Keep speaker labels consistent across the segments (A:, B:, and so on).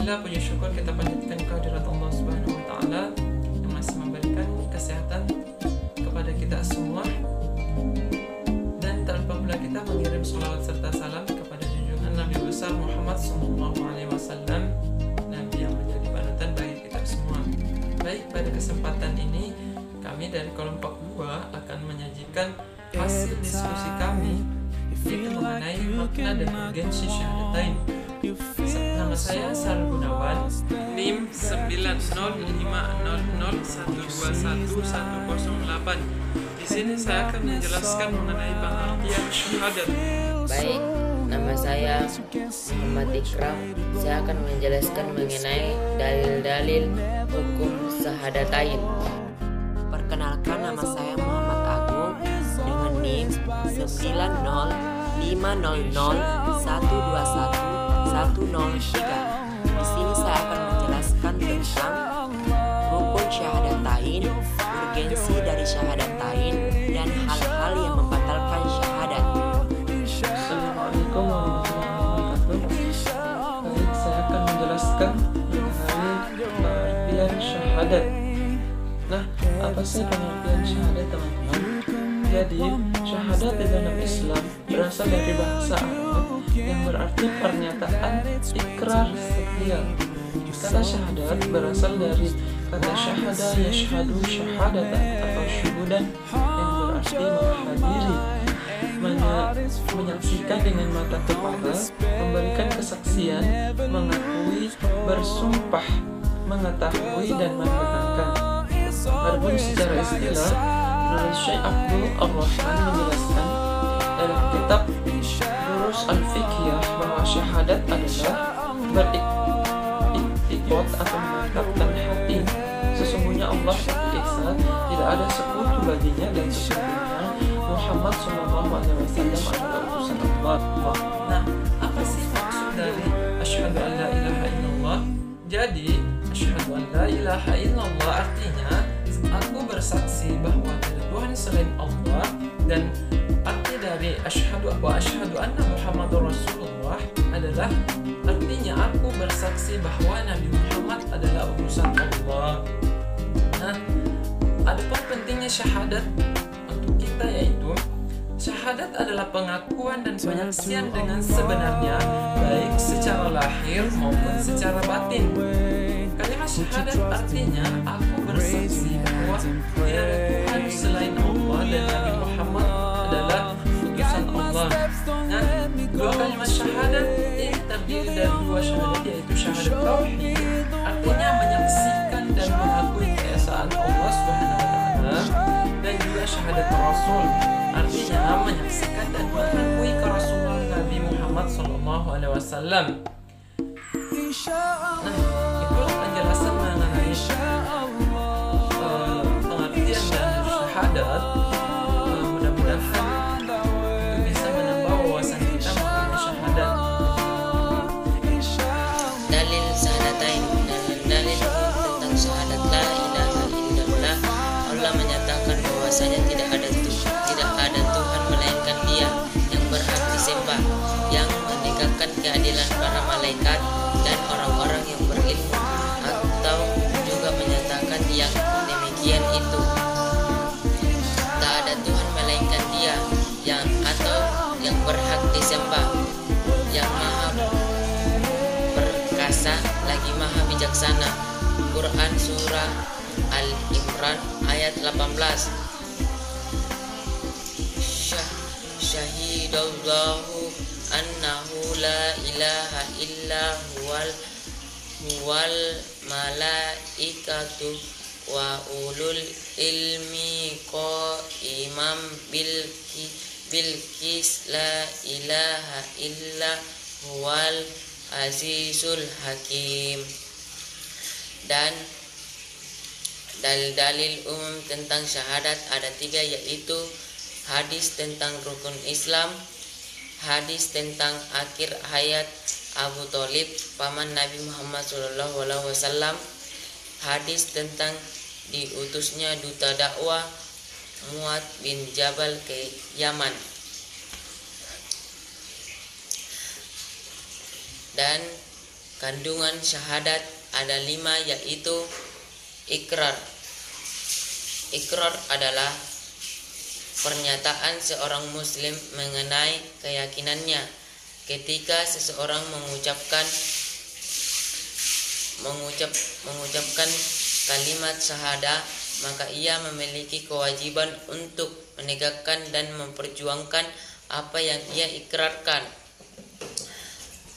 A: Alhamdulillah, puji syukur kita panjatkan kehadirat Allah Subhanahu wa taala yang masih memberikan kesehatan kepada kita semua, dan tanpa pula kita mengirim salawat serta salam kepada junjungan Nabi besar Muhammad SAW, Nabi yang menjadi panutan bagi kita semua. Baik, pada kesempatan ini kami dari kelompok 2 akan menyajikan hasil diskusi kami, yaitu mengenai makna dan urgensi syahadatain. Nama saya Sal Gunawan, NIM 90500121108. Di sini saya akan menjelaskan mengenai pengertian syahadat.
B: Baik, nama saya Muhammad Ikram. Saya akan menjelaskan mengenai dalil-dalil hukum syahadatain. Perkenalkan, nama saya Muhammad Agung dengan NIM 90500121103. Di sini saya akan menjelaskan tentang rukun syahadatain, urgensi dari syahadatain, dan hal-hal yang membatalkan syahadat.
A: Assalamualaikum warahmatullahi wabarakatuh. Baik, saya akan menjelaskan mengenai pengertian syahadat. Nah, apa sih pengertian syahadat, teman-teman? Jadi, syahadat di dalam Islam berasal dari bahasa Arab yang berarti pernyataan ikrar setia. Kata syahadat berasal dari kata syahada yashhadu syahadatan atau syuhudan yang berarti menghadiri, menyaksikan dengan mata kepala, memberikan kesaksian, mengakui, bersumpah, mengetahui, dan membenarkan. Adapun secara istilah, menurut Syekh Abdul Ar-Rahman menjelaskan dalam kitab Durus Al-Fiqhiyah bahwa syahadat adalah beriktikad atau menetapkan hati sesungguhnya Allah Esa tidak ada sekutu baginya, dan sesungguhnya Muhammad SAW adalah utusan Allah. Nah, apa sih maksud dari asyhadu an la ilaha illallah? Jadi, asyhadu an la ilaha illallah artinya aku bersaksi bahwa tidak ada Tuhan selain Allah, dan arti dari asyhadu anna Muhammadur Rasulullah adalah artinya aku bersaksi bahwa Nabi Muhammad adalah utusan Allah. Nah, adapun pentingnya syahadat untuk kita, yaitu syahadat adalah pengakuan dan penyaksian dengan sebenarnya, baik secara lahir maupun secara batin. Kalimat syahadat artinya aku bersaksi bahwa tidak ada Tuhan selain Allah dan Nabi Muhammad adalah utusan Allah. Nah, dua kalimat syahadat ini terdiri dari dua syahadat, yaitu syahadat tauhid, artinya menyaksikan dan mengakui keesaan Allah Subhanahu wa taala, dan juga syahadat rasul, artinya menyaksikan dan mengakui kerasulan Nabi Muhammad SAW. Nah, itulah penjelasan mengenai pengertian dan syahadat. Mudah-mudahan itu bisa menambah wawasan kita mengenai syahadat.
B: Dalil syahadatain. Dalil tentang syahadat la ilaha illallah. Allah menyatakan bahwasanya tidak ada Tuhan melainkan Dia yang berhak disembah, yang menegakkan keadilan para malaikat dan orang-orang yang berilmu, atau juga menyatakan yang demikian itu. Tak ada Tuhan melainkan Dia yang berhak disembah, yang maha perkasa lagi maha bijaksana. Quran surah Al-Imran ayat 18. Syahidallahu annahu la ilaha illa huwal malaikatu wa ulul ilmi qaimam bilqis la ilaha illa huwal azizul hakim. Dan dalil-dalil umum tentang syahadat ada 3, yaitu hadis tentang rukun Islam, hadis tentang akhir hayat Abu Thalib paman Nabi Muhammad SAW, hadis tentang diutusnya duta dakwah Mu'adz bin Jabal ke Yaman. Dan kandungan syahadat ada 5, yaitu ikrar. Ikrar adalah pernyataan seorang muslim mengenai keyakinannya. Ketika seseorang mengucapkan kalimat syahadah, maka ia memiliki kewajiban untuk menegakkan dan memperjuangkan apa yang ia ikrarkan.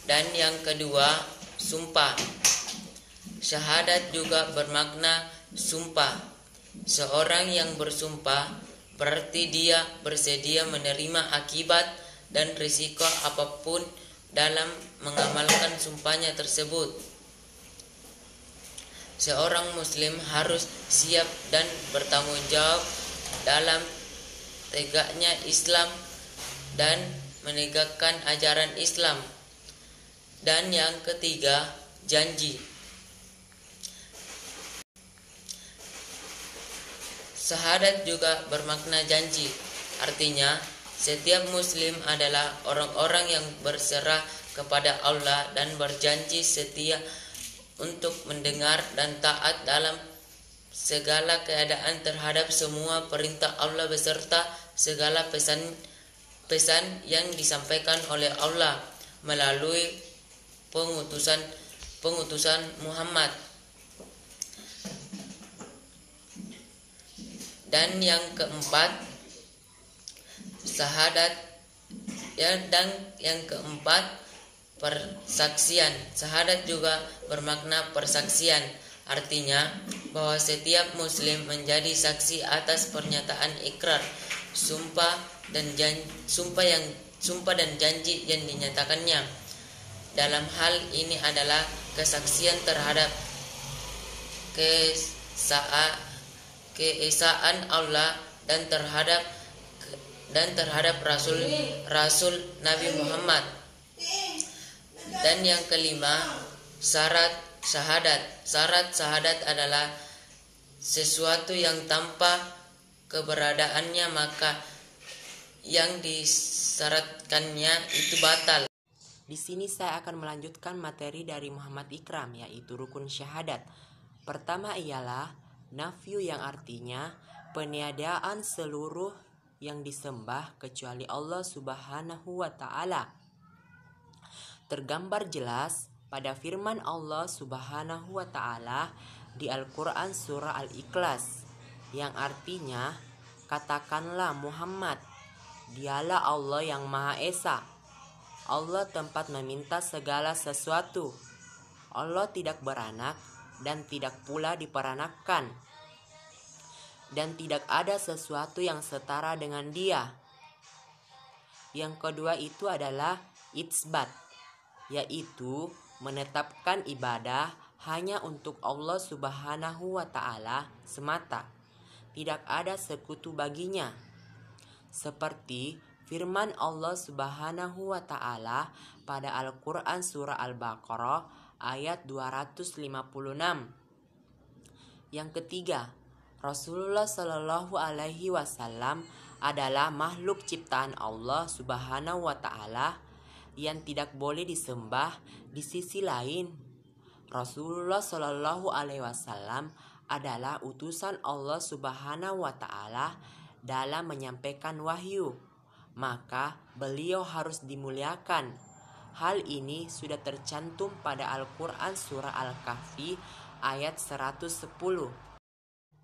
B: Dan yang kedua, sumpah. Syahadat juga bermakna sumpah. Seorang yang bersumpah berarti dia bersedia menerima akibat dan risiko apapun dalam mengamalkan sumpahnya tersebut. Seorang muslim harus siap dan bertanggung jawab dalam tegaknya Islam dan menegakkan ajaran Islam. Dan yang ketiga, janji. Syahadat juga bermakna janji. Artinya, setiap muslim adalah orang-orang yang berserah kepada Allah dan berjanji setia untuk mendengar dan taat dalam segala keadaan terhadap semua perintah Allah beserta segala pesan yang disampaikan oleh Allah melalui pengutusan Muhammad. Dan yang keempat, syahadat. Dan yang keempat, persaksian. Syahadat juga bermakna persaksian. Artinya bahwa setiap muslim menjadi saksi atas pernyataan ikrar, sumpah dan janji yang dinyatakannya. Dalam hal ini adalah kesaksian terhadap keesaan Allah dan terhadap Rasul Nabi Muhammad. Dan yang kelima, syarat syahadat. Syarat syahadat adalah sesuatu yang tanpa keberadaannya maka yang disyaratkannya itu batal.
C: Di sini saya akan melanjutkan materi dari Muhammad Ikram, yaitu rukun syahadat. Pertama ialah nafyu, yang artinya peniadaan seluruh yang disembah kecuali Allah Subhanahu wa Ta'ala. Tergambar jelas pada firman Allah Subhanahu wa Ta'ala di Al-Quran surah Al-Ikhlas, yang artinya, katakanlah Muhammad, dialah Allah yang Maha Esa. Allah tempat meminta segala sesuatu. Allah tidak beranak dan tidak pula diperanakkan, dan tidak ada sesuatu yang setara dengan Dia. Yang kedua itu adalah itsbat, yaitu menetapkan ibadah hanya untuk Allah Subhanahu wa Ta'ala semata, tidak ada sekutu baginya, seperti firman Allah Subhanahu wa Ta'ala pada Al-Quran surah Al-Baqarah ayat 256. Yang ketiga, Rasulullah Shallallahu Alaihi Wasallam adalah makhluk ciptaan Allah Subhanahu wa Ta'ala yang tidak boleh disembah di sisi lain. Rasulullah Shallallahu Alaihi Wasallam adalah utusan Allah Subhanahu wa Ta'ala dalam menyampaikan wahyu, maka beliau harus dimuliakan. Hal ini sudah tercantum pada Al-Quran surah Al-Kahfi ayat 110.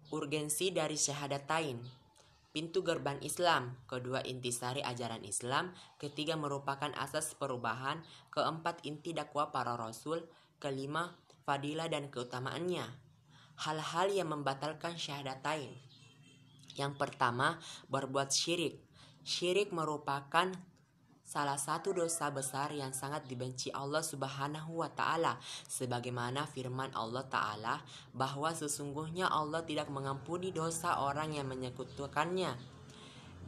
C: Urgensi dari syahadatain. Pintu gerbang Islam. Kedua, intisari ajaran Islam. Ketiga, merupakan asas perubahan. Keempat, inti dakwah para rasul. Kelima, fadilah dan keutamaannya. Hal-hal yang membatalkan syahadatain. Yang pertama, berbuat syirik. Syirik merupakan salah satu dosa besar yang sangat dibenci Allah Subhanahu wa Ta'ala, sebagaimana firman Allah Ta'ala bahwa sesungguhnya Allah tidak mengampuni dosa orang yang menyekutukannya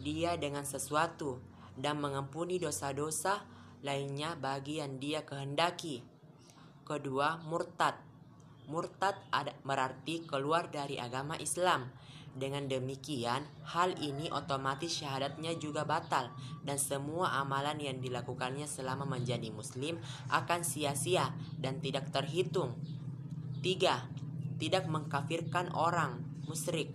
C: Dia dengan sesuatu, dan mengampuni dosa-dosa lainnya bagi yang Dia kehendaki. Kedua, murtad. Murtad berarti keluar dari agama Islam. Dengan demikian, hal ini otomatis syahadatnya juga batal dan semua amalan yang dilakukannya selama menjadi muslim akan sia-sia dan tidak terhitung. 3. Tidak mengkafirkan orang musyrik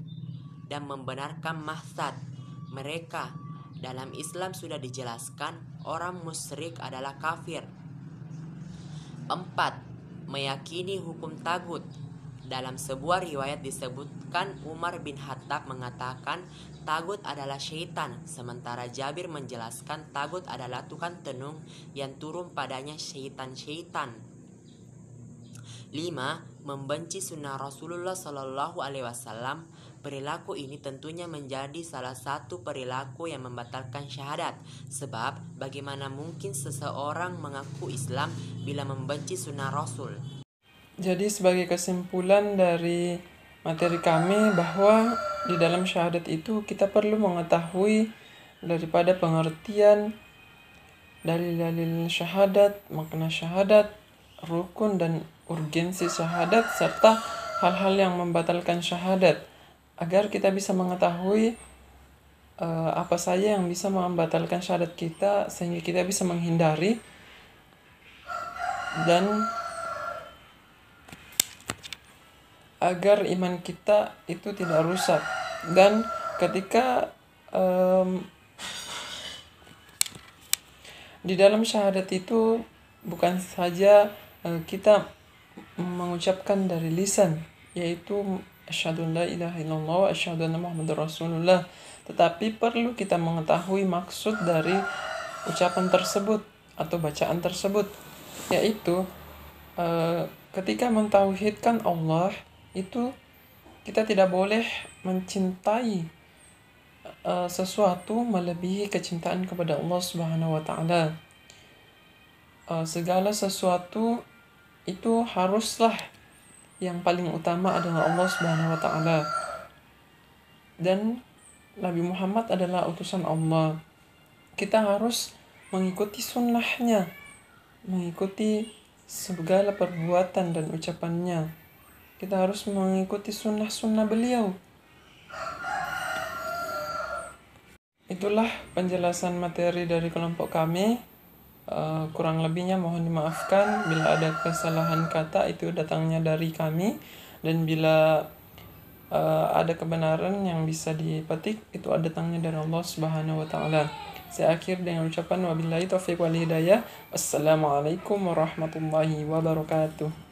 C: dan membenarkan maksad mereka. Dalam Islam sudah dijelaskan orang musyrik adalah kafir. 4. Meyakini hukum tagut. Dalam sebuah riwayat disebutkan Umar bin Khattab mengatakan tagut adalah syaitan, sementara Jabir menjelaskan tagut adalah tukang tenung yang turun padanya syaitan-syaitan. 5. Membenci sunnah Rasulullah Shallallahu Alaihi Wasallam. Perilaku ini tentunya menjadi salah satu perilaku yang membatalkan syahadat, sebab bagaimana mungkin seseorang mengaku Islam bila membenci sunnah Rasul.
A: Jadi sebagai kesimpulan dari materi kami bahwa di dalam syahadat itu kita perlu mengetahui daripada pengertian dalil-dalil syahadat, makna syahadat, rukun dan urgensi syahadat, serta hal-hal yang membatalkan syahadat, agar kita bisa mengetahui apa saja yang bisa membatalkan syahadat kita, sehingga kita bisa menghindari dan agar iman kita itu tidak rusak. Dan ketika di dalam syahadat itu bukan saja kita mengucapkan dari lisan, yaitu asyhadu an la ilaha illallah wa asyhadu anna muhammadar rasulullah, tetapi perlu kita mengetahui maksud dari ucapan tersebut atau bacaan tersebut, yaitu ketika mentauhidkan Allah itu kita tidak boleh mencintai sesuatu melebihi kecintaan kepada Allah Subhanahu wa taala. Segala sesuatu itu haruslah yang paling utama adalah Allah Subhanahu wa taala. Dan Nabi Muhammad adalah utusan Allah. Kita harus mengikuti sunnahnya, mengikuti segala perbuatan dan ucapannya. Kita harus mengikuti sunnah-sunnah beliau. Itulah penjelasan materi dari kelompok kami. Kurang lebihnya mohon dimaafkan. Bila ada kesalahan kata itu datangnya dari kami. Dan bila ada kebenaran yang bisa dipetik, itu datangnya dari Allah Subhanahu wa ta'ala. Saya akhir dengan ucapan wabillahi taufiq wal hidayah. Assalamualaikum warahmatullahi wabarakatuh.